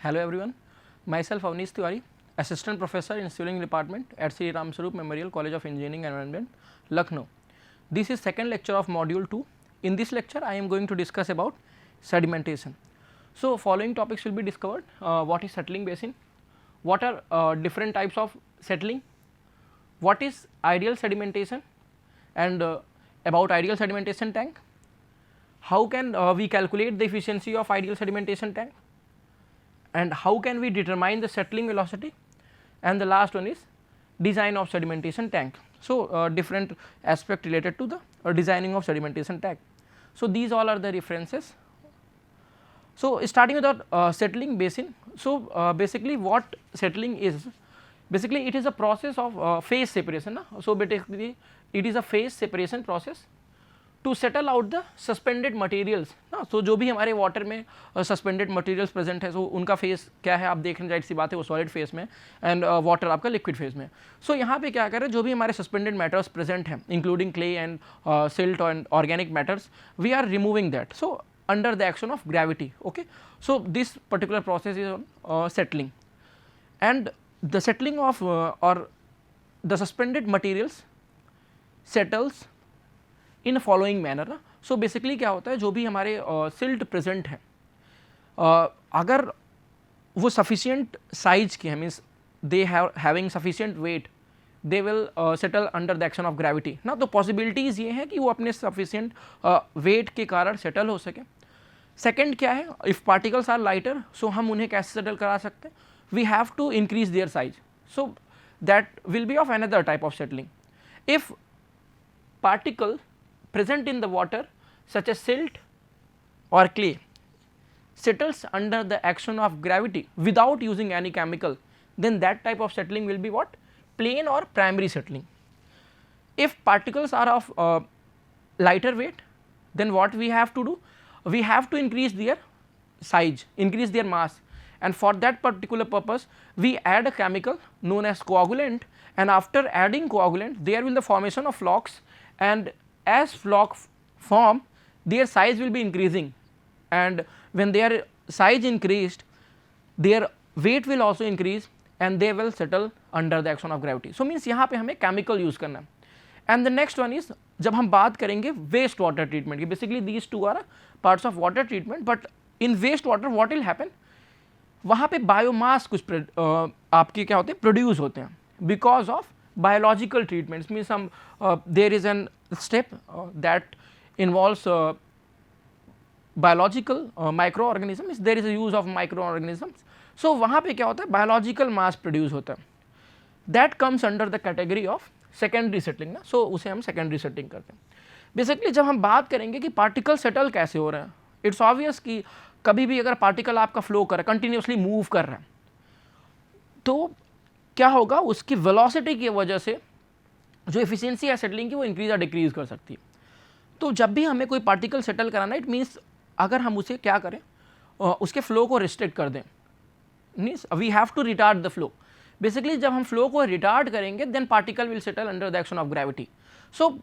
Hello everyone, myself Avnish Tiwari, Assistant Professor in Civil Engineering Department at Sri Ram Sarup Memorial College of Engineering and Management, Lucknow. This is second lecture of module 2. In this lecture I am going to discuss about sedimentation. So following topics will be discovered: what is settling basin, what are different types of settling, what is ideal sedimentation, and about ideal sedimentation tank, how can we calculate the efficiency of ideal sedimentation tank, and how can we determine the settling velocity, and the last one is design of sedimentation tank. So different aspect related to the designing of sedimentation tank. So these all are the references. So starting with the settling basin. So basically what settling is, basically it is a process of phase separation. So basically it is a phase separation process to settle out the suspended materials ना. So जो भी हमारे water में suspended materials present है, so उनका face क्या है आप देख रहे हैं, जाहिर सी बात है वो सॉलिड फेस में एंड वाटर आपका लिक्विड फेस में. सो यहाँ पे क्या करें, जो भी हमारे सस्पेंडेड मैटर्स प्रेजेंट हैं including clay and silt and organic matters, we are removing that so under the action of gravity. Okay, so this particular process is on settling, and the settling of और the suspended materials settles in following manner ना. So basically क्या होता है, जो भी हमारे silt present है अगर वो सफिशिएंट साइज के हैं, means they having sufficient weight, they will settle under the action of gravity ना. तो पॉसिबिलिटीज़ ये हैं कि वो अपने सफिशिएंट वेट के कारण सेटल हो सके. सेकेंड क्या है, if particles are lighter, so हम उन्हें कैसे सेटल करा सकते हैं, we have to increase their size. So that will be of another type of settling. If particle present in the water such as silt or clay settles under the action of gravity without using any chemical, then that type of settling will be what, plain or primary settling. If particles are of lighter weight, then what we have to do, we have to increase their size, increase their mass, and for that particular purpose we add a chemical known as coagulant, and after adding coagulant there will the formation of flocks, and as flock form their size will be increasing, and when their size increased their weight will also increase and they will settle under the action of gravity. So means यहाँ पे हमें chemical use करना है. And the next one is, जब हम बात करेंगे waste water treatment की, basically these two are parts of water treatment, but in waste water what will happen, वहाँ पे बायोमास कुछ आपके क्या होते हैं, प्रोड्यूस होते हैं because of biological treatments. Means some there is an step that involves biological microorganisms, there is a use of microorganisms. So वहाँ पे क्या होता है, biological mass produce होता है, that comes under the category of secondary settling ना. So उसे हम secondary settling करते हैं. Basically जब हम बात करेंगे कि पार्टिकल सेटल कैसे हो रहे हैं, इट्स ऑब्वियस कि कभी भी अगर पार्टिकल आपका फ्लो कर रहा है, कंटिन्यूसली मूव कर रहा है, तो क्या होगा, उसकी वेलोसिटी की वजह से जो एफिशिएंसी है सेटलिंग की वो इंक्रीज या डिक्रीज कर सकती है. तो जब भी हमें कोई पार्टिकल सेटल कराना है, इट मीन्स अगर हम उसे क्या करें, उसके फ्लो को रिस्ट्रिक्ट कर दें, means we have to retard the flow. Basically जब हम फ्लो को रिटार्ड करेंगे then particle will settle under the action of gravity. So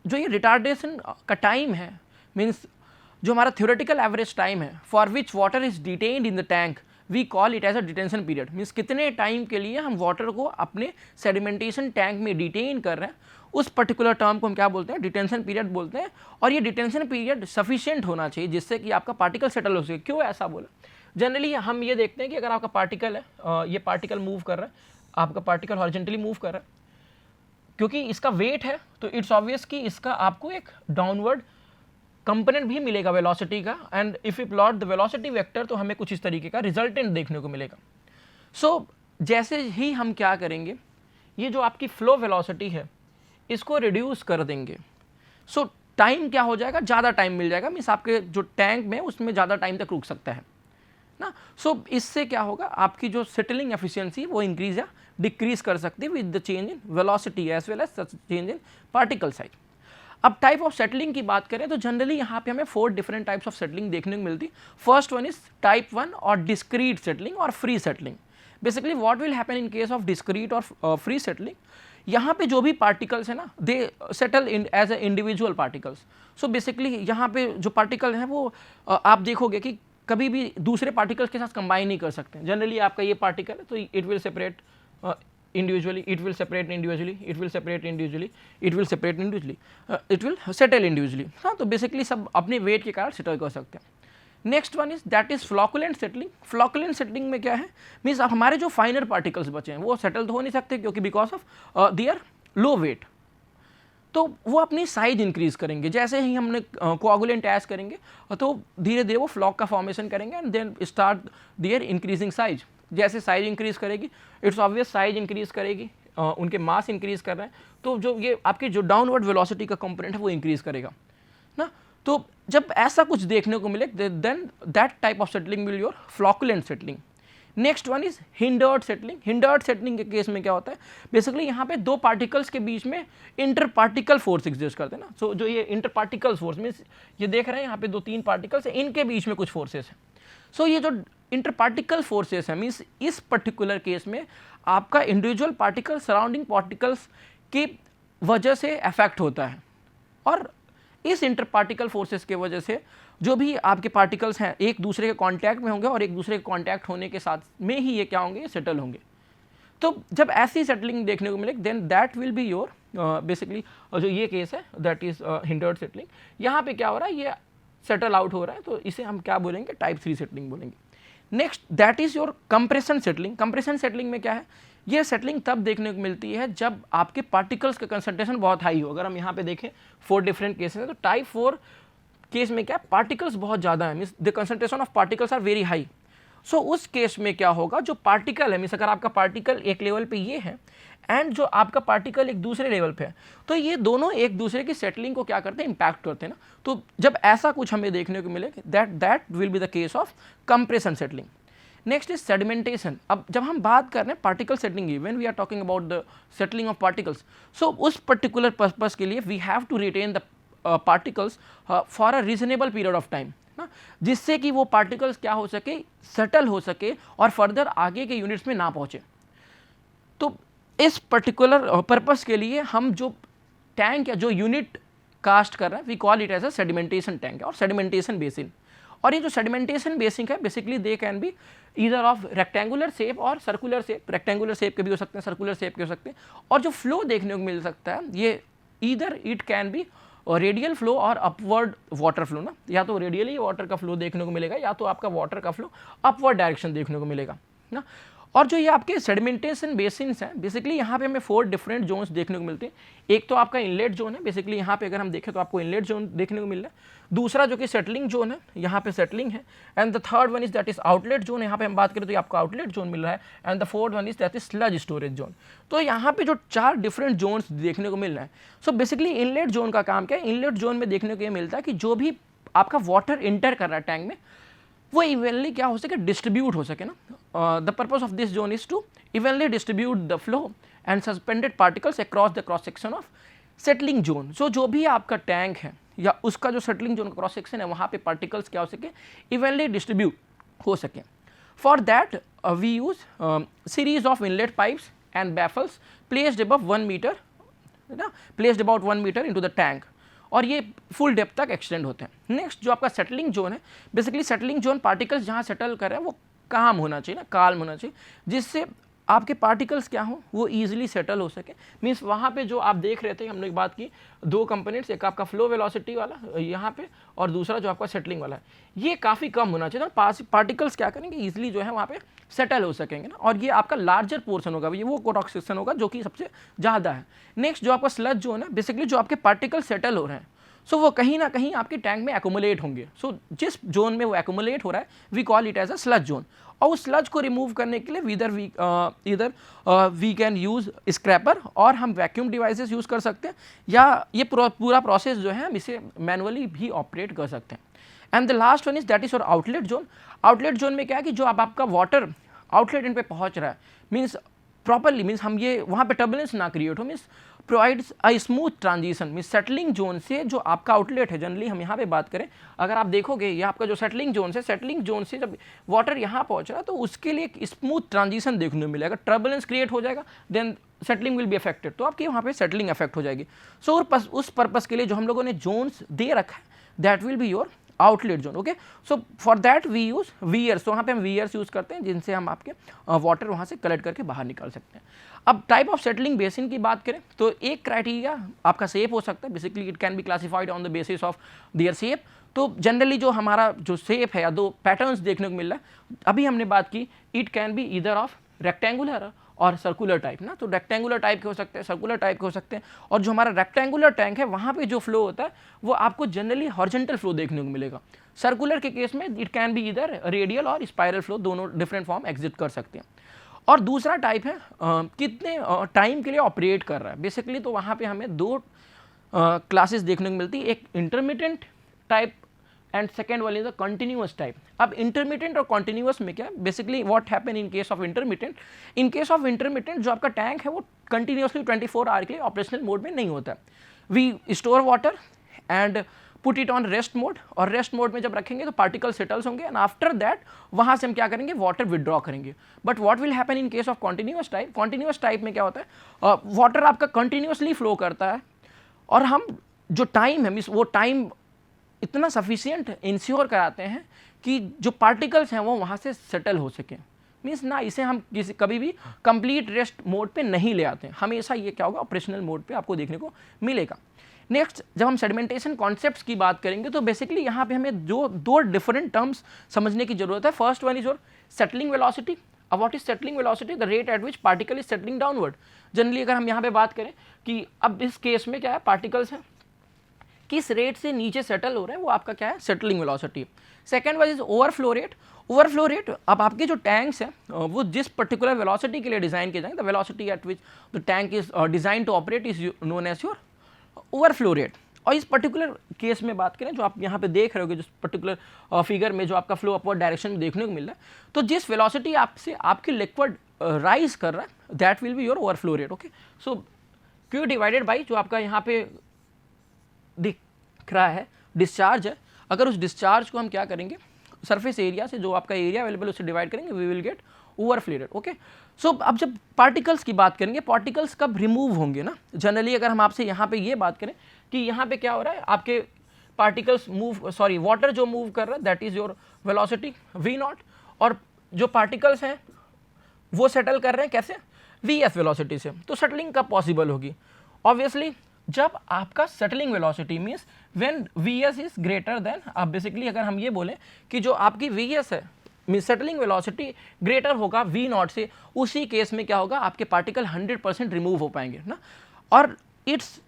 जो ये रिटार्डेशन का टाइम है, मीन्स जो हमारा थ्योरेटिकल एवरेज टाइम है for which water is detained in the tank, we call it as a detention period. Means कितने time के लिए हम वाटर को अपने सेडिमेंटेशन टैंक में डिटेन कर रहे हैं, उस पर्टिकुलर टर्म को हम क्या बोलते हैं, डिटेंशन पीरियड बोलते हैं. और ये डिटेंशन पीरियड सफिशिएंट होना चाहिए जिससे कि आपका पार्टिकल सेटल हो सके. क्यों ऐसा बोला, जनरली हम ये देखते हैं कि अगर आपका पार्टिकल है, ये पार्टिकल मूव कर रहा है, आपका पार्टिकल हॉरिजॉन्टली मूव कर रहा है, क्योंकि इसका वेट है तो इट्स ऑब्वियस कि इसका आपको एक डाउनवर्ड कंपोनेंट भी मिलेगा वेलोसिटी का, and if you plot the velocity vector तो हमें कुछ इस तरीके का रिजल्टेंट देखने को मिलेगा. सो जैसे ही हम क्या करेंगे, ये जो आपकी फ्लो वेलोसिटी है इसको रिड्यूस कर देंगे, सो टाइम क्या हो जाएगा, ज़्यादा टाइम मिल जाएगा, मीन्स आपके जो टैंक में उसमें ज़्यादा टाइम तक रुक सकता है ना. सो इससे क्या होगा, आपकी जो सेटलिंग एफिशिएंसी वो इंक्रीज या डिक्रीज कर सकती है with the change in velocity as well as change in particle size. अब टाइप ऑफ सेटलिंग की बात करें तो जनरली यहाँ पे हमें 4 डिफरेंट टाइप्स ऑफ सेटलिंग देखने को मिलती. फर्स्ट वन इज टाइप 1 और डिस्क्रीट सेटलिंग और free settling. Basically what will happen in case of discrete और फ्री सेटलिंग, यहाँ पे जो भी पार्टिकल्स है ना, they settle in as a individual particles. So basically यहाँ पे जो पार्टिकल हैं वो आप देखोगे कि कभी भी दूसरे पार्टिकल्स के साथ कंबाइन नहीं कर सकते। जनरली आपका ये पार्टिकल है तो it will separate individually, it will separate individually, it will separate individually, it will separate individually, it will settle individually। हाँ, तो बेसिकली सब अपने वेट के कारण सेटल कर सकते हैं। Next one is that is flocculent settling. Flocculent settling में क्या है, मीन्स हमारे जो फाइनर पार्टिकल्स बचे हैं वो सेटल तो हो नहीं सकते क्योंकि because of their low weight, तो वो अपनी साइज इंक्रीज करेंगे। जैसे ही हमने कोआगुलेंट ऐड करेंगे तो धीरे धीरे वो फ्लॉक का फॉर्मेशन करेंगे and then start their increasing size. जैसे साइज इंक्रीज करेगी, इट्स ऑब्वियस साइज इंक्रीज करेगी, उनके मास इंक्रीज कर रहे हैं तो जो ये आपकी जो डाउनवर्ड वेलोसिटी का कंपोनेंट है वो इंक्रीज करेगा ना। तो जब ऐसा कुछ देखने को मिले then that type of settling will your flocculent settling. Next one is hindered settling. Hindered settling के केस में क्या होता है, बेसिकली यहाँ पे दो पार्टिकल्स के बीच में इंटर पार्टिकल फोर्स एग्जिस्ट करते हैं ना। सो जो ये इंटर पार्टिकल फोर्स मीन्स ये देख रहे हैं यहाँ पे दो तीन पार्टिकल्स हैं, इनके बीच में कुछ फोर्सेस हैं। सो ये जो इंटर पार्टिकल फोर्सेस है मीन्स इस पर्टिकुलर केस में आपका इंडिविजुअल पार्टिकल सराउंडिंग पार्टिकल्स की वजह से अफेक्ट होता है, और इस इंटर पार्टिकल फोर्सेस के वजह से जो भी आपके पार्टिकल्स हैं एक दूसरे के कांटेक्ट में होंगे और एक दूसरे के कांटेक्ट होने के साथ में ही ये क्या होंगे, सेटल होंगे। तो जब ऐसी सेटलिंग देखने को मिले then that will be your basically जो ये केस है दैट इज हिंडर्ड सेटलिंग। यहाँ पे क्या हो रहा है, ये सेटल आउट हो रहा है, तो इसे हम क्या बोलेंगे, टाइप 3 सेटलिंग बोलेंगे। Next that is your compression settling. Compression settling में क्या है, ये सेटलिंग तब देखने को मिलती है जब आपके पार्टिकल्स का कंसंट्रेशन बहुत हाई हो। अगर हम यहाँ पे देखें 4 डिफरेंट केसेस हैं, तो टाइप 4 केस में क्या पार्टिकल्स बहुत ज़्यादा है, means the concentration of particles are very high. So उस केस में क्या होगा, जो पार्टिकल है मीन्स अगर आपका पार्टिकल एक लेवल पे ये है एंड जो आपका पार्टिकल एक दूसरे लेवल पे है, तो ये दोनों एक दूसरे की सेटलिंग को क्या करते हैं, इंपैक्ट करते हैं ना। तो जब ऐसा कुछ हमें देखने को मिले that will be the case of compression settling. Next is sedimentation. अब जब हम बात कर रहे हैं पार्टिकल सेटलिंग की, when we are talking about the settling of particles, so उस पर्टिकुलर पर्पस के लिए we have to retain the particles for a reasonable period of time ना, जिससे कि वो पार्टिकल्स क्या हो सके, सेटल हो सके और फर्दर आगे के यूनिट्स में ना पहुँचे। तो इस पर्टिकुलर पर्पस के लिए हम जो टैंक या जो यूनिट कास्ट कर रहे हैं we call it as a sedimentation tank और सेडिमेंटेशन बेसिन। और ये जो सेडिमेंटेशन बेसिन है basically they can be either of rectangular shape और सर्कुलर शेप। रेक्टेंगुलर शेप के भी हो सकते हैं, सर्कुलर शेप के हो सकते हैं। और जो फ्लो देखने को मिल सकता है ये either it can be radial flow और अपवर्ड वाटर फ्लो ना, या तो रेडियली वाटर का फ्लो देखने को मिलेगा या तो आपका वाटर का फ्लो अपवर्ड डायरेक्शन देखने को मिलेगा ना। और जो ये आपके सेडिमेंटेशन बेसिन्स हैं बेसिकली यहाँ पे हमें 4 डिफरेंट जोन्स देखने को मिलते हैं। एक तो आपका इनलेट जोन है, बेसिकली यहाँ पे अगर हम देखें तो आपको इनलेट जोन देखने को मिल रहा है। दूसरा जो कि सेटलिंग जोन है, यहाँ पे सेटलिंग है। And the third one is that is outlet zone, यहाँ पे हम बात करें तो आपको आउटलेट जोन मिल रहा है। And the fourth one is that is sludge storage zone. तो यहाँ पे जो 4 डिफरेंट जोन्स देखने को मिल रहे हैं। सो बेसिकली इनलेट जोन का काम क्या है, इनलेट जोन में देखने को ये मिलता है कि जो भी आपका वाटर इंटर कर रहा है टैंक में वो इवेनली क्या हो सके, डिस्ट्रीब्यूट हो सके ना। The purpose of this zone is to evenly distribute the flow and suspended particles across the cross section of settling zone. So जो भी आपका टैंक है या उसका जो सेटलिंग जोन का क्रॉस सेक्शन है वहाँ पे पार्टिकल्स क्या हो सके, इवेनली डिस्ट्रीब्यूट हो सके। For that we use series of inlet pipes and baffles placed above 1 metre ना, placed about 1 metre into the tank, और ये फुल डेप्थ तक एक्सटेंड होते हैं। नेक्स्ट जो आपका सेटलिंग जोन है, बेसिकली सेटलिंग जोन पार्टिकल्स जहाँ सेटल कर रहे हैं वो काम होना चाहिए ना, काल्म होना चाहिए, जिससे आपके पार्टिकल्स क्या हो, वो ईजिली सेटल हो सके। मीन्स वहाँ पे जो आप देख रहे थे, हमने एक बात की 2 कंपोनेंट्स, एक आपका फ्लो वेलोसिटी वाला यहाँ पे और दूसरा जो आपका सेटलिंग वाला है, ये काफ़ी कम होना चाहिए ना। पार्टिकल्स क्या करेंगे, ईजिली जो है वहाँ पे सेटल हो सकेंगे ना, और ये आपका लार्जर पोर्शन होगा, ये वो क्रॉस सेक्शन होगा जो कि सबसे ज़्यादा है। नेक्स्ट जो आपका स्लज जोन है, बेसिकली जो आपके पार्टिकल सेटल हो रहे हैं, सो वो कहीं ना कहीं आपके टैंक में एक्यूमुलेट होंगे। सो जिस जोन में वो एक्यूमुलेट हो रहा है we call it as a sludge zone. और उस स्लज को रिमूव करने के लिए इधर वी कैन यूज़ स्क्रैपर और हम वैक्यूम डिवाइसेस यूज़ कर सकते हैं, या ये पूरा प्रोसेस जो है हम इसे मैनुअली भी ऑपरेट कर सकते हैं। And the last one is that is और आउटलेट जोन। आउटलेट जोन में क्या है कि जो अब आपका वाटर आउटलेट इन पे पहुँच रहा है, मीन्स प्रॉपरली, मीन्स हम ये वहाँ पे टर्बुलेंस ना क्रिएट हो, means provides a smooth transition. Means settling zone से जो आपका आउटलेट है, जनरली हम यहाँ पे बात करें, अगर आप देखोगे ये आपका जो सेटलिंग जोन है, सेटलिंग जोन से जब वाटर यहाँ पहुँच रहा है तो उसके लिए एक स्मूथ ट्रांजिशन देखने को मिलेगा। टर्बुलेंस क्रिएट हो जाएगा, then settling will be affected, तो आपकी वहाँ पे सेटलिंग अफेक्ट हो जाएगी। सो उस पर्पस के लिए जो हम लोगों ने जोन्स दे रखा है that will be your outlet zone. Okay, so for that we use weirs, तो वहाँ पे हम वीयर्स यूज़ करते हैं जिनसे हम आपके वाटर वहाँ से कलेक्ट करके बाहर निकाल सकते हैं। अब टाइप ऑफ सेटलिंग बेसिन की बात करें तो एक क्राइटेरिया आपका शेप हो सकता है, basically it can be classified on the basis of their shape. तो जनरली जो हमारा जो शेप है या दो पैटर्न्स देखने को मिल रहा है, अभी हमने बात की it can be either of rectangular और सर्कुलर टाइप ना, तो रेक्टेंगुलर टाइप के हो सकते हैं, सर्कुलर टाइप के हो सकते हैं। और जो हमारा रेक्टेंगुलर टैंक है वहाँ पे जो फ्लो होता है वो आपको जनरली हॉरिजॉन्टल फ्लो देखने को मिलेगा। सर्कुलर के केस में इट कैन बी इधर रेडियल और स्पाइरल फ्लो, दोनों डिफरेंट फॉर्म एग्जिट कर सकते हैं। और दूसरा टाइप है कितने टाइम के लिए ऑपरेट कर रहा है बेसिकली, तो वहाँ पे हमें दो क्लासेस देखने को मिलती है, एक intermittent type and second one is the continuous type. अब इंटरमिटेंट और कंटिन्यूअस में क्या basically what happen in case of intermittent, in case of intermittent जो आपका टैंक है वो कंटिन्यूअसली 24 आवर के लिए ऑपरेशनल मोड में नहीं होता है। We store water and put it on rest mode, और रेस्ट मोड में जब रखेंगे तो पार्टिकल सेटल्स होंगे एंड आफ्टर दैट वहाँ से हम क्या करेंगे, वाटर विदड्रॉ करेंगे। But what will happen in case of continuous type, continuous type में क्या होता है वाटर आपका कंटिन्यूअसली फ्लो करता है और हम जो टाइम है मीन्स वो टाइम इतना सफिशिएंट इंश्योर कराते हैं कि जो पार्टिकल्स हैं वो वहाँ से सेटल हो सकें। मीन्स ना इसे हम किसी कभी भी कंप्लीट रेस्ट मोड पे नहीं ले आते हैं, हमेशा ये क्या होगा ऑपरेशनल मोड पे आपको देखने को मिलेगा। नेक्स्ट जब हम सेडिमेंटेशन कॉन्सेप्ट्स की बात करेंगे तो बेसिकली यहाँ पे हमें जो दो डिफरेंट टर्म्स समझने की जरूरत है। First one is your settling velocity. अब what is settling velocity, the rate at which particle is settling downward. Generally अगर हम यहाँ पे बात करें कि अब इस केस में क्या है, पार्टिकल्स हैं किस रेट से नीचे सेटल हो रहे हैं वो आपका क्या है, settling velocity. Second one is overflow rate. Overflow rate, अब आपके जो टैंक्स हैं वो जिस पर्टिकुलर वेलोसिटी के लिए डिजाइन किए जाएंगे, the velocity at which the tank is design to operate is known as your overflow rate. और इस पर्टिकुलर केस में बात करें जो आप यहाँ पे देख रहे हो जिस पर्टिकुलर फिगर में जो आपका फ्लो अपवर्ड डायरेक्शन में देखने को मिल रहा है, तो जिस वेलोसिटी आपसे आपकी लिक्विड राइज कर रहा है that will be your overflow rate. Okay, so Q divided by जो आपका यहाँ पे दिख रहा है डिस्चार्ज है, अगर उस डिस्चार्ज को हम क्या करेंगे सरफेस एरिया से जो आपका एरिया अवेलेबल उससे डिवाइड करेंगे, we will get overflow rate. Okay, so अब जब पार्टिकल्स की बात करेंगे, पार्टिकल्स कब रिमूव होंगे ना, जनरली अगर हम आपसे यहाँ पे ये बात करें कि यहाँ पे क्या हो रहा है, आपके पार्टिकल्स मूव सॉरी वाटर जो मूव कर रहा है that is your velocity V nought, और जो पार्टिकल्स हैं वो सेटल कर रहे हैं कैसे, वी एस वेलोसिटी से। तो सेटलिंग कब पॉसिबल होगी, ऑब्वियसली जब आपका settling velocity means when we S is greater than, आप बेसिकली अगर हम ये बोलें कि जो आपकी वी एस है मीन्स सेटलिंग वेलोसिटी ग्रेटर होगा वी नॉट से, उसी केस में क्या होगा आपके पार्टिकल 100% रिमूव हो पाएंगे ना। और इट्स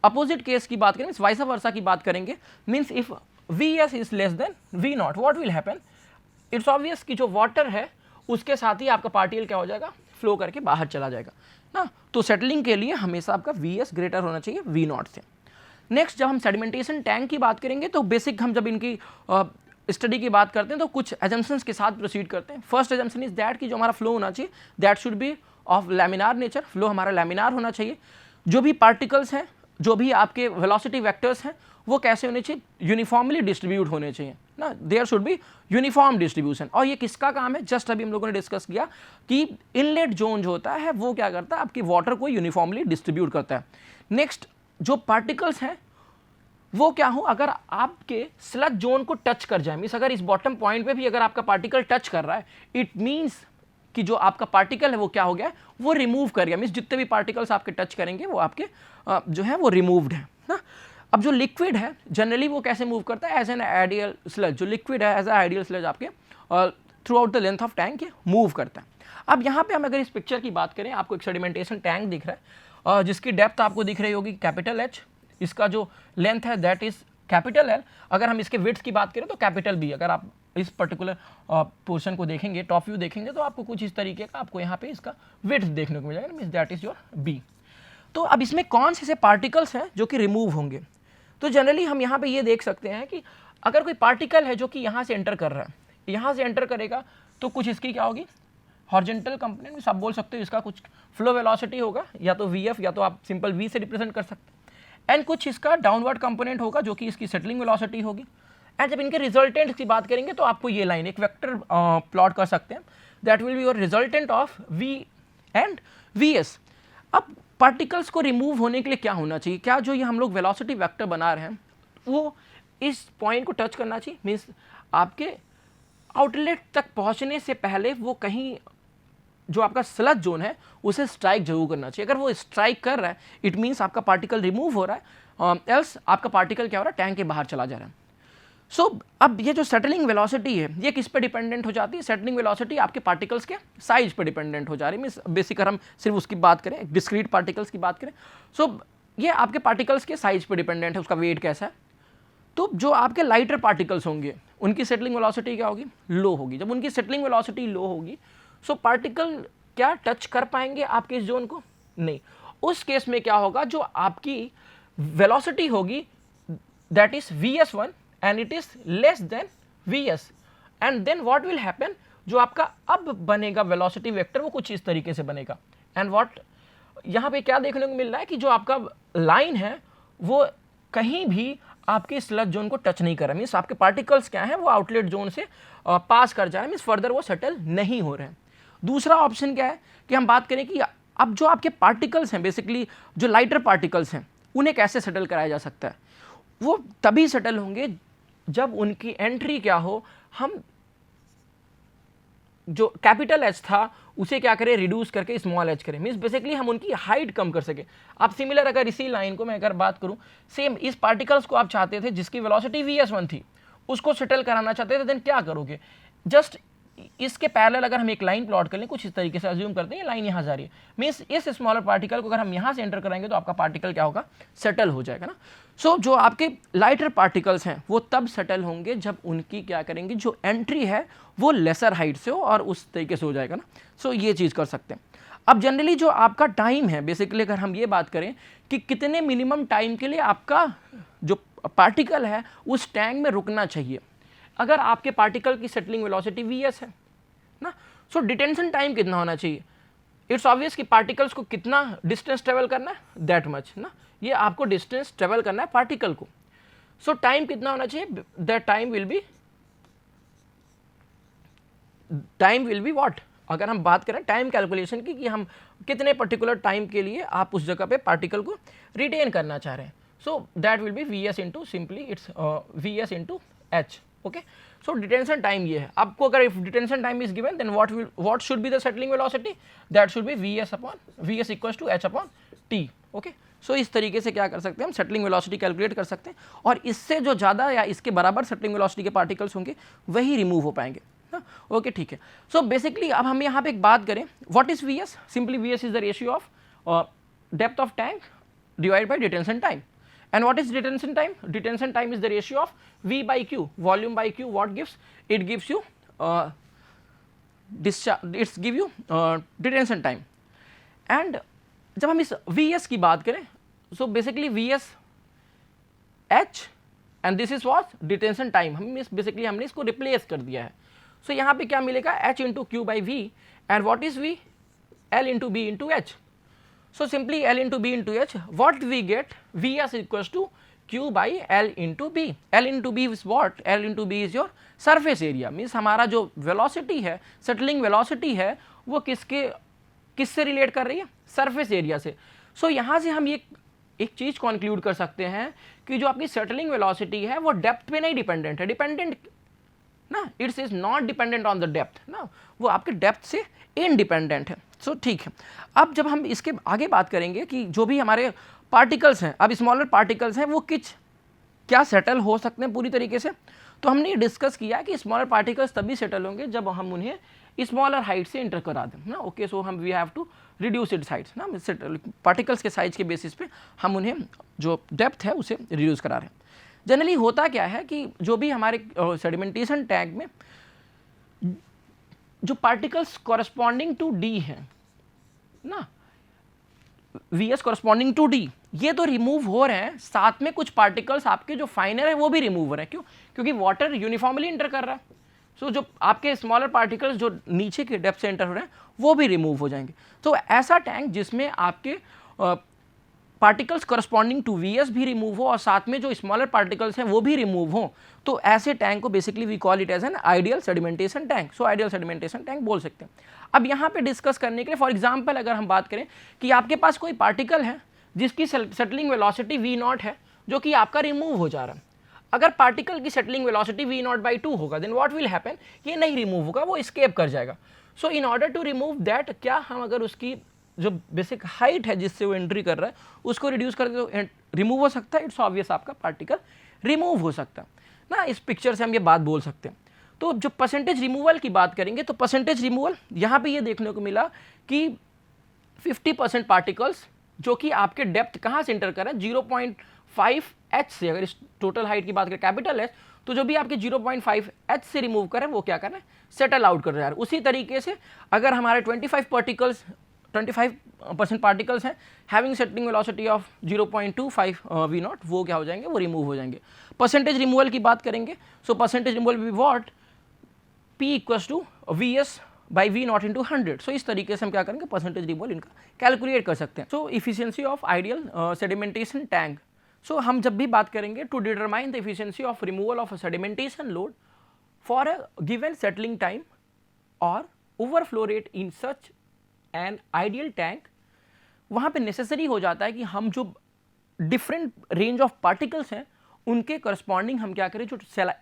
अपोजिट केस की बात करें मीन्स वाइस वर्सा की बात करेंगे, means if V S is less than V nought what will happen, it's obvious कि जो वाटर है उसके साथ ही आपका पार्टिकल क्या हो जाएगा, फ्लो करके बाहर चला जाएगा ना। तो सेटलिंग के लिए हमेशा आपका वी एस ग्रेटर होना चाहिए वी नॉट से। नेक्स्ट जब हम सेडिमेंटेशन टैंक की बात करेंगे तो बेसिक हम जब इनकी स्टडी की बात करते हैं तो कुछ एजम्पशंस के साथ प्रोसीड करते हैं। फर्स्ट एजम्पशन इज दैट कि जो हमारा फ्लो होना चाहिए that should B of laminar nature, flow हमारा लैमिनार होना चाहिए। जो भी पार्टिकल्स हैं, जो भी आपके वेलोसिटी वेक्टर्स हैं वो कैसे होने चाहिए, यूनिफॉर्मली डिस्ट्रीब्यूट होने चाहिए ना, there should be uniform distribution. और ये किसका काम है, जस्ट अभी हम लोगों ने डिस्कस किया कि इनलेट जोन जो होता है वो क्या करता है, आपकी वाटर को यूनिफॉर्मली डिस्ट्रीब्यूट करता है। नेक्स्ट जो पार्टिकल्स हैं वो क्या हो, अगर आपके स्लज जोन को टच कर जाए, मीन्स अगर इस बॉटम पॉइंट पे भी अगर आपका पार्टिकल टच कर रहा है, इट मीन्स कि जो आपका पार्टिकल है वो क्या हो गया, वो रिमूव कर गया, मीन्स जितने भी पार्टिकल्स आपके टच करेंगे वो आपके जो है वो रिमूव्ड है ना। अब जो लिक्विड है जनरली वो कैसे मूव करता है, एज एन आइडियल स्लज, जो लिक्विड है एज ए आइडियल स्लज आपके through out the length of tank ये मूव करता है। अब यहाँ पे हम अगर इस पिक्चर की बात करें, आपको एक सेडिमेंटेशन टैंक दिख रहा है जिसकी डेप्थ आपको दिख रही होगी कैपिटल एच, इसका जो लेंथ है दैट इज कैपिटल एल। अगर हम इसके विड्थ की बात करें तो कैपिटल बी। अगर आप इस पर्टिकुलर पोर्शन को देखेंगे, टॉप व्यू देखेंगे तो आपको कुछ इस तरीके का आपको यहाँ पे इसका विड्थ देखने को मिलेगा, means that is your B. तो अब इसमें कौन से ऐसे पार्टिकल्स हैं जो कि रिमूव होंगे, तो जनरली हम यहाँ पे ये देख सकते हैं कि अगर कोई पार्टिकल है जो कि यहाँ से एंटर कर रहा है, यहाँ से एंटर करेगा तो कुछ इसकी क्या होगी, हॉरिजॉन्टल कंपोनेंट, आप बोल सकते हो इसका कुछ फ्लो वेलोसिटी होगा, या तो वी एफ या तो आप सिंपल वी से रिप्रेजेंट कर सकते हैं, एंड कुछ इसका डाउनवर्ड कंपोनेंट होगा जो कि इसकी सेटलिंग वेलोसिटी होगी। एंड जब इनके रिजल्टेंट की बात करेंगे तो आपको ये लाइन एक वेक्टर प्लॉट कर सकते हैं, that will be your resultant of V and V S. अब पार्टिकल्स को रिमूव होने के लिए क्या होना चाहिए, क्या जो ये हम लोग वेलोसिटी वेक्टर बना रहे हैं वो इस पॉइंट को टच करना चाहिए, मीन्स आपके आउटलेट तक पहुंचने से पहले वो कहीं जो आपका स्लज जोन है उसे स्ट्राइक जरूर करना चाहिए। अगर वो स्ट्राइक कर रहा है इट मीन्स आपका पार्टिकल रिमूव हो रहा है, एल्स आपका पार्टिकल क्या हो रहा है, टैंक के बाहर चला जा रहा है। सो अब ये जो सेटलिंग वेलोसिटी है ये किस पे डिपेंडेंट हो जाती है? सेटलिंग वेलोसिटी आपके पार्टिकल्स के साइज पे डिपेंडेंट हो जा रही है। मीन्स बेसिक अगर हम सिर्फ उसकी बात करें, डिस्क्रीट पार्टिकल्स की बात करें, सो ये आपके पार्टिकल्स के साइज पे डिपेंडेंट है, उसका वेट कैसा है। तो जो आपके लाइटर पार्टिकल्स होंगे उनकी सेटलिंग वेलोसिटी क्या होगी? लो होगी। जब उनकी सेटलिंग वेलोसिटी लो होगी सो पार्टिकल क्या टच कर पाएंगे आपके इस जोन को? नहीं। उस केस में क्या होगा, जो आपकी वेलोसिटी होगी that is vs1 and it is less than vs, and then what will happen, जो आपका अब बनेगा वेलोसिटी वेक्टर वो कुछ इस तरीके से बनेगा। एंड व्हाट यहाँ पे क्या देखने को मिल रहा है कि जो आपका लाइन है वो कहीं भी आपके स्लज जोन को टच नहीं कर रहा, मीन्स आपके पार्टिकल्स क्या हैं वो आउटलेट जोन से पास कर जा रहे हैं, मीन्स फर्दर वो सेटल नहीं हो रहे हैं। दूसरा ऑप्शन क्या है कि हम बात करें कि अब जो आपके पार्टिकल्स हैं, बेसिकली जो लाइटर पार्टिकल्स हैं, उन्हें कैसे सेटल कराया जा सकता है? वो तभी सेटल होंगे जब उनकी एंट्री क्या हो, हम जो कैपिटल एच था उसे क्या करें, रिड्यूस करके स्मॉल एच करें, मीन्स बेसिकली हम उनकी हाइट कम कर सके। आप सिमिलर अगर इसी लाइन को मैं अगर बात करूं, सेम इस पार्टिकल्स को आप चाहते थे जिसकी वेलोसिटी vs1 थी उसको सेटल कराना चाहते थे, देन क्या करोगे, जस्ट इसके पैरेलल अगर हम एक लाइन प्लॉट कर लें, कुछ इस तरीके से अज्यूम करते हैं ये लाइन यहाँ जा रही है, मीन्स इस स्मॉलर पार्टिकल को अगर हम यहाँ से एंटर कराएंगे तो आपका पार्टिकल क्या होगा, सेटल हो जाएगा ना। सो जो आपके लाइटर पार्टिकल्स हैं वो तब सेटल होंगे जब उनकी क्या करेंगे, जो एंट्री है वो लेसर हाइट से हो और उस तरीके से हो जाएगा ना। सो ये चीज़ कर सकते हैं। अब जनरली जो आपका टाइम है, बेसिकली अगर हम ये बात करें कि कितने मिनिमम टाइम के लिए आपका जो पार्टिकल है उस टैंक में रुकना चाहिए, अगर आपके पार्टिकल की सेटलिंग वेलोसिटी vs है ना, सो डिटेंशन टाइम कितना होना चाहिए? इट्स ऑब्वियस कि पार्टिकल्स को कितना डिस्टेंस ट्रेवल करना है, दैट मच ना, ये आपको डिस्टेंस ट्रेवल करना है पार्टिकल को। सो टाइम कितना होना चाहिए? That time will be what, अगर हम बात करें टाइम कैलकुलेशन की कि हम कितने पर्टिकुलर टाइम के लिए आप उस जगह पे पार्टिकल को रिटेन करना चाह रहे हैं, so that will be vs into simply it's vs into H. Okay, so detention time ये है। आपको अगर if detention time is given then what should be the settling velocity, that should be vs equals to h upon t। Okay, so इस तरीके से क्या कर सकते हैं हम, सेटलिंग वेलोसिटी कैलकुलेट कर सकते हैं, और इससे जो ज़्यादा या इसके बराबर सेटलिंग वेलोसिटी के पार्टिकल्स होंगे वही रिमूव हो पाएंगे। ओके, ठीक है। सो बेसिकली अब हम यहाँ पे एक बात करें, what is vs? Simply vs is the ratio of depth of tank divide by detention time. And what is detention time? Detention time is the ratio of V by Q, volume by Q. What gives? It gives you discharge. It's give you detention time. And जब हम इस Vs की बात करें, so basically Vs H and this is what detention time. हम इस basically हमने इसको replace कर दिया है. So यहाँ पे क्या मिलेगा? H into Q by V, and what is V? L into B into H. So simply L into B into H, what we get, Vs equals to Q by L into B. L into B is what? L into B is your surface area. Means हमारा जो velocity है, settling velocity है, वो किससे relate कर रही है? Surface area से। सो यहाँ से हम ये एक चीज़ कंक्लूड कर सकते हैं कि जो आपकी सेटलिंग वेलोसिटी है वो डेप्थ पे नहीं डिपेंडेंट है, डिपेंडेंट ना, it's is not dependent on the depth ना, वो आपके डेप्थ से इनडिपेंडेंट है। सो ठीक है, अब जब हम इसके आगे बात करेंगे कि जो भी हमारे पार्टिकल्स हैं, अब स्मॉलर पार्टिकल्स हैं, वो क्या सेटल हो सकते हैं पूरी तरीके से, तो हमने ये डिस्कस किया कि स्मॉलर पार्टिकल्स तभी सेटल होंगे जब हम उन्हें स्मॉलर हाइट से इंटर करा दें ना। ओके, सो हम we have to reduce its heights ना, पार्टिकल्स के साइज के बेसिस पे हम उन्हें जो डेप्थ है उसे रिड्यूस करा रहे हैं। जनरली होता क्या है कि जो भी हमारे सेडिमेंटेशन टैंक में जो पार्टिकल्स कॉरस्पॉन्डिंग टू डी हैं ना, Vs कॉरस्पॉन्डिंग टू डी, ये तो रिमूव हो रहे हैं, साथ में कुछ पार्टिकल्स आपके जो फाइनर है वो भी रिमूव हो रहे हैं। क्यों? क्योंकि वाटर यूनिफॉर्मली इंटर कर रहा है। सो जो आपके स्मॉलर पार्टिकल्स जो नीचे के डेप्थ से एंटर हो रहे हैं वो भी रिमूव हो जाएंगे। तो ऐसा टैंक जिसमें आपके पार्टिकल्स करस्पॉन्डिंग टू Vs भी रिमूव हो और साथ में जो स्मॉलर पार्टिकल्स हैं वो भी रिमूव हो, तो ऐसे टैंक को basically we call it as an ideal sedimentation tank. So ideal sedimentation tank बोल सकते हैं। अब यहाँ पे डिस्कस करने के लिए फॉर एग्जांपल अगर हम बात करें कि आपके पास कोई पार्टिकल है जिसकी सेटलिंग वेलोसिटी V0 है जो कि आपका रिमूव हो जा रहा है। अगर पार्टिकल की सेटलिंग वेलोसिटी v0/2 होगा देन व्हाट विल हैपन, ये नहीं रिमूव होगा, वो एस्केप कर जाएगा। So in order to remove that, क्या हम अगर उसकी जो बेसिक हाइट है जिससे वो एंट्री कर रहा है उसको रिड्यूस कर दे तो रिमूव हो सकता है, इट्स ऑब्वियस आपका पार्टिकल रिमूव हो सकता है ना। इस पिक्चर से हम ये बात बोल सकते हैं। तो जो परसेंटेज रिमूवल की बात करेंगे तो परसेंटेज रिमूवल यहाँ पे ये देखने को मिला कि 50% पार्टिकल्स जो कि आपके डेप्थ कहाँ से एंटर कर रहे हैं 0.5 h से, अगर इस टोटल हाइट की बात करें कैपिटल H, तो जो भी आपके 0.5 h से रिमूव करें वो क्या कर रहे हैं, सेटल आउट कर रहे हैं। उसी तरीके से अगर हमारे 25% पार्टिकल्स हैं having settling velocity of 0.25 v0, वो क्या हो जाएंगे, वो रिमूव हो जाएंगे। परसेंटेज रिमूवल की बात करेंगे, so percentage removal will be what, p equals to vs by v0 into 100। So इस तरीके से हम क्या करेंगे, परसेंटेज रिमूवल इनका कैलकुलेट कर सकते हैं। So efficiency of ideal sedimentation tank, so हम जब भी बात करेंगे to determine the efficiency of removal of sedimentation load for a given settling time और overflow rate in such an ideal tank, वहाँ पे नेसेसरी हो जाता है कि हम जो डिफरेंट रेंज ऑफ पार्टिकल्स हैं उनके करस्पॉन्डिंग हम क्या करें, जो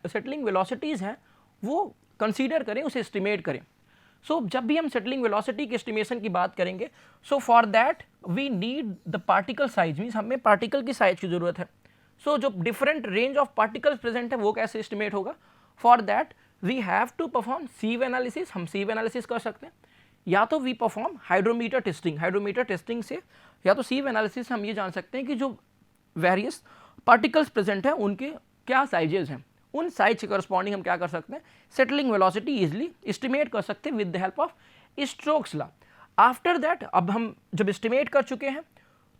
सेटलिंग वेलोसिटीज़ हैं वो कंसीडर करें, उसे एस्टिमेट करें। सो जब भी हम सेटलिंग वेलोसिटी के एस्टिमेशन की बात करेंगे, so for that we need the particle size, means हमें पार्टिकल की साइज की जरूरत है। सो जो different range of particles present है वो कैसे एस्टिमेट होगा, for that we have to perform sieve analysis. हम सीव एनालिसिस कर सकते हैं, या तो we perform hydrometer testing, hydrometer testing से या तो सीव एनालिसिस हम ये जान सकते हैं कि जो वेरियस पार्टिकल्स प्रेजेंट हैं उनके क्या साइजेज हैं, उन साइज के करस्पॉन्डिंग हम क्या कर सकते हैं, सेटलिंग वेलोसिटी इजिली एस्टिमेट कर सकते हैं with the help of strokes law. After that अब हम जब एस्टिमेट कर चुके हैं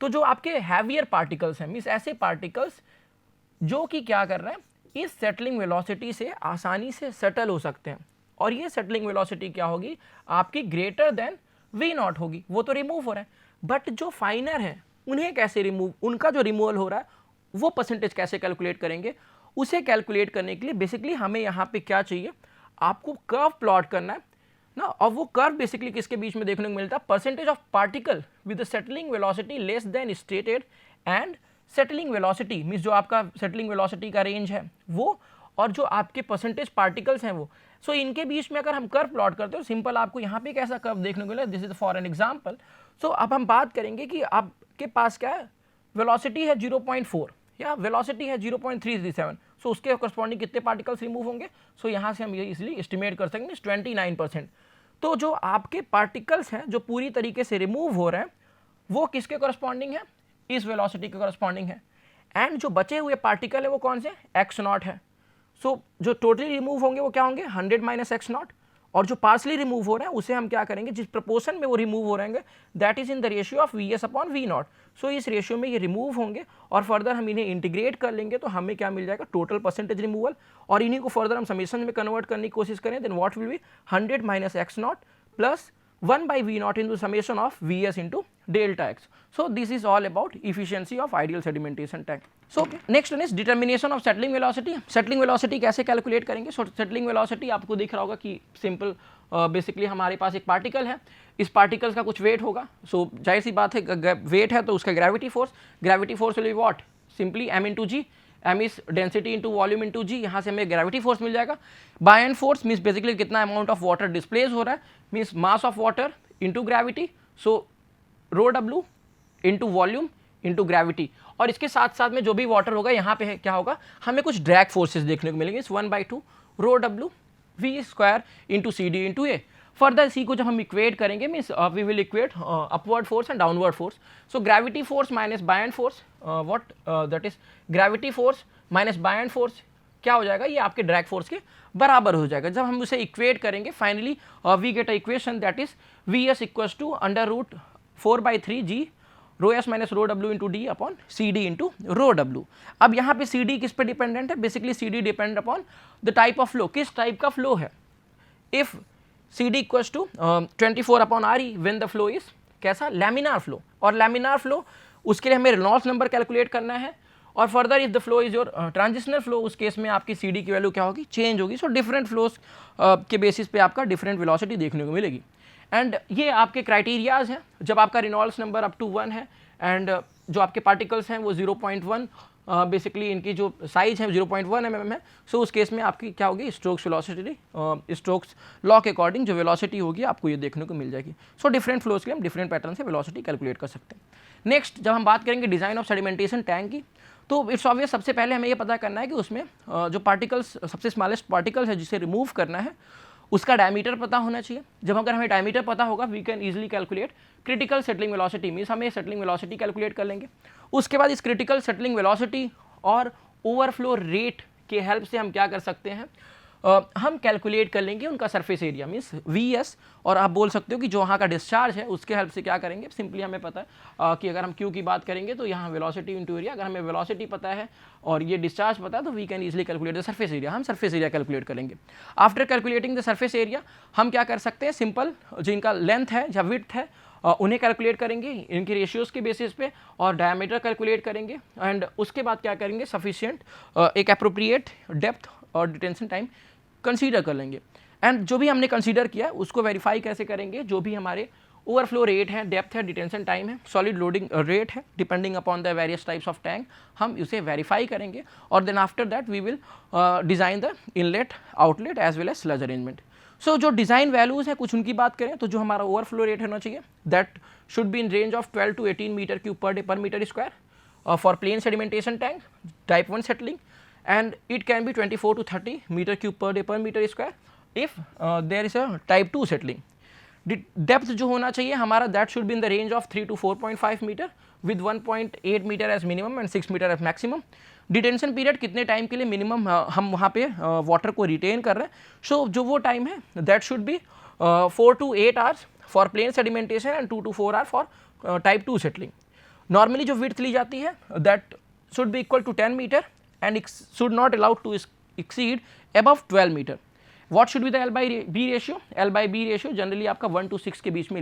तो जो आपके हैवियर पार्टिकल्स हैं, मीन्स ऐसे पार्टिकल्स जो कि क्या कर रहे हैं, इस सेटलिंग वेलोसिटी से आसानी से सेटल हो सकते हैं, और ये सेटलिंग वेलोसिटी क्या होगी, आपकी ग्रेटर देन v0 होगी, वो तो रिमूव हो रहा है। बट जो फाइनर हैं उन्हें कैसे रिमूव, उनका जो रिमूवल हो रहा है वो परसेंटेज कैसे कैलकुलेट करेंगे, उसे कैलकुलेट करने के लिए बेसिकली हमें यहाँ पे क्या चाहिए, आपको कर्व प्लॉट करना है ना। और वो कर्व बेसिकली किसके बीच में देखने को मिलता है, percentage of particle with the settling velocity less than stated and settling velocity, means जो आपका सेटलिंग वेलोसिटी का रेंज है वो, और जो आपके परसेंटेज पार्टिकल्स हैं वो। सो इनके बीच में अगर हम कर्व प्लॉट करते हो, सिंपल आपको यहाँ पे एक ऐसा कर्व देखने को मिला, this is for an example. So अब हम बात करेंगे कि आपके पास क्या है, वेलोसिटी है 0.4 या वेलोसिटी है 0.337, सो उसके करस्पॉन्डिंग कितने पार्टिकल्स रिमूव होंगे, सो यहाँ से हम ये इजिली एस्टिमेट कर सकते हैं 29%। तो जो आपके पार्टिकल्स हैं जो पूरी तरीके से रिमूव हो रहे हैं वो किसके करस्पॉन्डिंग है, इस वेलोसिटी के करस्पॉन्डिंग है। एंड जो बचे हुए पार्टिकल है वो कौन से, x0 है। सो जो टोटली रिमूव होंगे वो क्या होंगे, 100 माइनस x0, और जो पार्सली रिमूव हो रहे हैं उसे हम क्या करेंगे, जिस प्रपोर्शन में वो रिमूव हो रहेंगे that is in the ratio of vs upon v0। सो इस रेशियो में ये रिमूव होंगे और फर्दर हम इन्हें इंटीग्रेट कर लेंगे तो हमें क्या मिल जाएगा, टोटल परसेंटेज रिमूवल, और इन्हीं को फर्दर हम समेशन में कन्वर्ट करने की कोशिश करें, then what will be 100 minus x0 plus 1 by v0 into summation of vs into delta x. So this is all about efficiency of ideal sedimentation tank. So next one is determination of settling velocity. Settling velocity कैसे calculate करेंगे, so settling velocity आपको दिख रहा होगा कि simple basically हमारे पास एक particle है, इस पार्टिकल्स का कुछ वेट होगा, सो जाहिर सी बात है वेट है तो उसका gravity force will be what, simply m into g, m is density into volume into g, यहाँ से हमें ग्रेविटी फोर्स मिल जाएगा। बायन फोर्स मीन्स बेसिकली कितना अमाउंट ऑफ वाटर डिस्प्लेस हो रहा है, means mass of water into gravity, so rho W into volume into gravity, और इसके साथ साथ में जो भी वाटर होगा यहाँ पे क्या होगा, हमें कुछ ड्रैग फोर्सेज देखने को मिलेंगे, 1/2 रो डब्ल्यू v square into C D into A. Further C को जब हम इक्वेट करेंगे means we will equate upward force and downward force, so gravity force minus buoyant force what that is gravity force minus buoyant force क्या हो जाएगा, ये आपके drag force के बराबर हो जाएगा। जब हम उसे इक्वेट करेंगे finally we get a equation that is V S equals to √4/3 G rho S minus rho W into D upon C D into rho W. अब यहाँ पे सी डी किस पे डिपेंडेंट है, basically C D depend upon the type of flow, किस type का flow है। If C D equals to 24/RE when the flow is कैसा, लैमिनार फ्लो, और लैमिनार फ्लो उसके लिए हमें रेनॉल्ड्स नंबर कैलकुलेट करना है, और further if the flow is your transitional flow, उस केस में आपकी सी डी की वैल्यू क्या होगी, चेंज होगी। सो डिफरेंट फ्लोज के बेसिस पे आपका डिफरेंट वेलोसिटी देखने को मिलेगी। एंड ये आपके क्राइटेरियाज हैं, जब आपका रेनॉल्ड्स नंबर अप टू 1 है एंड जो आपके पार्टिकल्स हैं वो 0.1 बेसिकली इनकी जो साइज है 0.1 mm है। सो उस केस में आपकी क्या होगी, स्ट्रोक्स वेलोसिटी, स्ट्रोक्स लॉ के अकॉर्डिंग जो वेलोसिटी होगी आपको ये देखने को मिल जाएगी। सो डिफरेंट फ्लोज के हम डिफरेंट पैटर्न से वेलोसिटी कैलकुलेट कर सकते हैं। नेक्स्ट जब हम बात करेंगे डिज़ाइन ऑफ सेडिमेंटेशन टैंक की, तो इट्स ऑब्वियस सबसे पहले हमें ये पता करना है कि उसमें जो पार्टिकल्स, सबसे स्मॉलेस्ट पार्टिकल्स है जिसे रिमूव करना है, उसका डायमीटर पता होना चाहिए। जब अगर हमें डायमीटर पता होगा we can easily calculate critical settling velocity, means हम ये सेटलिंग वेलोसिटी कैलकुलेट कर लेंगे। उसके बाद इस क्रिटिकल सेटलिंग वेलोसिटी और ओवरफ्लो रेट के हेल्प से हम क्या कर सकते हैं, हम कैलकुलेट कर लेंगे उनका सरफेस एरिया मीन्स वीएस, और आप बोल सकते हो कि जो वहाँ का डिस्चार्ज है उसके हेल्प से क्या करेंगे, सिंपली हमें पता है कि अगर हम क्यू की बात करेंगे तो यहाँ वेलोसिटी इंटू एरिया, अगर हमें वेलोसिटी पता है और ये डिस्चार्ज पता है तो we can easily calculate the surface area, हम सरफेस एरिया कैलकुलेट करेंगे। After calculating the surface area हम क्या कर सकते हैं, सिंपल जो इनका लेंथ है या विड्थ है उन्हें कैलकुलेट करेंगे इनके रेशियोज़ के बेसिस पे, और डायमीटर कैलकुलेट करेंगे, एंड उसके बाद क्या करेंगे, सफिशिएंट एक अप्रोप्रिएट डेप्थ और डिटेंशन टाइम कंसीडर कर लेंगे। एंड जो भी हमने कंसीडर किया उसको वेरीफाई कैसे करेंगे, जो भी हमारे ओवरफ्लो रेट है, डेप्थ है, डिटेंशन टाइम है, सॉलिड लोडिंग रेट है, depending upon the various types of tank, हम इसे वेरीफाई करेंगे और then after that we will design the inlet, outlet as well as sludge arrangement. So जो डिज़ाइन वैल्यूज़ है कुछ उनकी बात करें तो जो हमारा ओवरफ्लो रेट होना चाहिए that should be in range of 12 to 18 metre cube per day per metre square for plain sedimentation tank type 1 settling, and it can be 24 to 30 meter cube per day per meter square if there is a type 2 settling. Depth जो होना चाहिए हमारा that should be in the range of 3 to 4.5 meter with 1.8 meter as minimum and 6 meter as maximum. Detention period कितने time के लिए minimum हम वहाँ पे वाटर को रिटेन कर रहे हैं, सो जो वो टाइम है that should be 4 to 8 hours for plain sedimentation and 2 to 4 hour for type 2 settling. Normally जो विड्थ ली जाती है that should be equal to 10 metre and it should not allowed to exceed above 12 meter. What should be the L by B ratio? L by B ratio generally आपका 1 to 6 के बीच में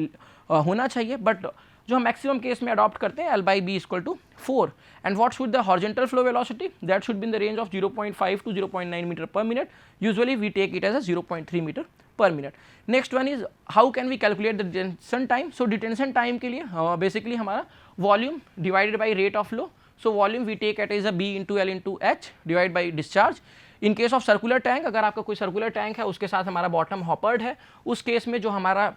होना चाहिए, but जो हम मैक्सिमम केस में adopt करते हैं L by B equal to 4. And what should the horizontal flow velocity, that should be in the range of 0.5 to 0.9 metre per minute, usually we take it as a 0.3 metre per minute. Next one is how can we calculate the detention time. So detention time के लिए basically हमारा volume divided by rate of flow, so volume we take it as a B into L into H divided by discharge. In case of circular tank, अगर आपका कोई circular tank है उसके साथ हमारा बॉटम हॉपर्ड है, उस केस में जो हमारा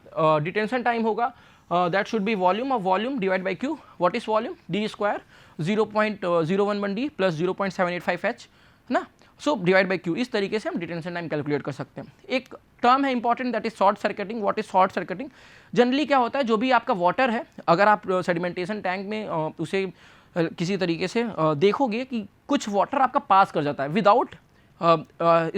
डिटेंशन टाइम होगा that should B volume of volume divide by Q. What is volume, D square 0.011 D plus 0.785 H ना, सो डिवाइड बाई क्यू। इस तरीके से हम डिटेंशन टाइम कैलकुलेट कर सकते हैं। एक टर्म है important that is short circuiting. What is short circuiting, generally क्या होता है जो भी आपका वाटर है अगर आप सेडिमेंटेशन टैंक में उसे किसी तरीके से देखोगे कि कुछ वाटर आपका पास कर जाता है without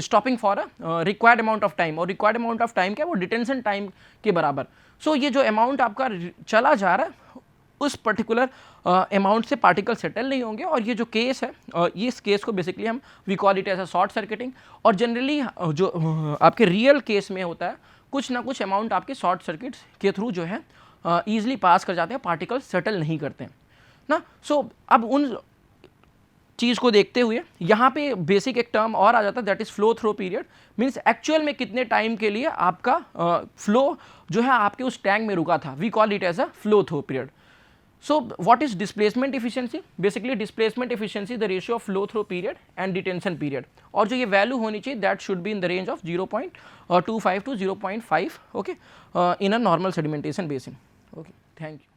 stopping for a required amount of time, और रिक्वायर्ड अमाउंट ऑफ टाइम क्या है वो डिटेंशन टाइम के बराबर। सो ये जो अमाउंट आपका चला जा रहा है उस पर्टिकुलर अमाउंट से पार्टिकल सेटल नहीं होंगे, और ये जो केस है ये इस केस को बेसिकली हम we call it as a short circuiting. और जनरली जो आपके रियल केस में होता है कुछ ना कुछ अमाउंट आपके शॉर्ट सर्किट के थ्रू जो है ईजिली पास कर जाते हैं, पार्टिकल सेटल नहीं करते हैं ना। सो अब उन चीज़ को देखते हुए यहाँ पे बेसिक एक टर्म और आ जाता है that is flow through period, means actual में कितने टाइम के लिए आपका फ्लो जो है आपके उस टैंक में रुका था, we call it as a flow through period. So what is displacement efficiency, basically displacement efficiency the ratio of flow through period and detention period, और जो ये वैल्यू होनी चाहिए that should be in the range of 0.25 to 0.5 okay in a normal sedimentation basin. Okay, thank you.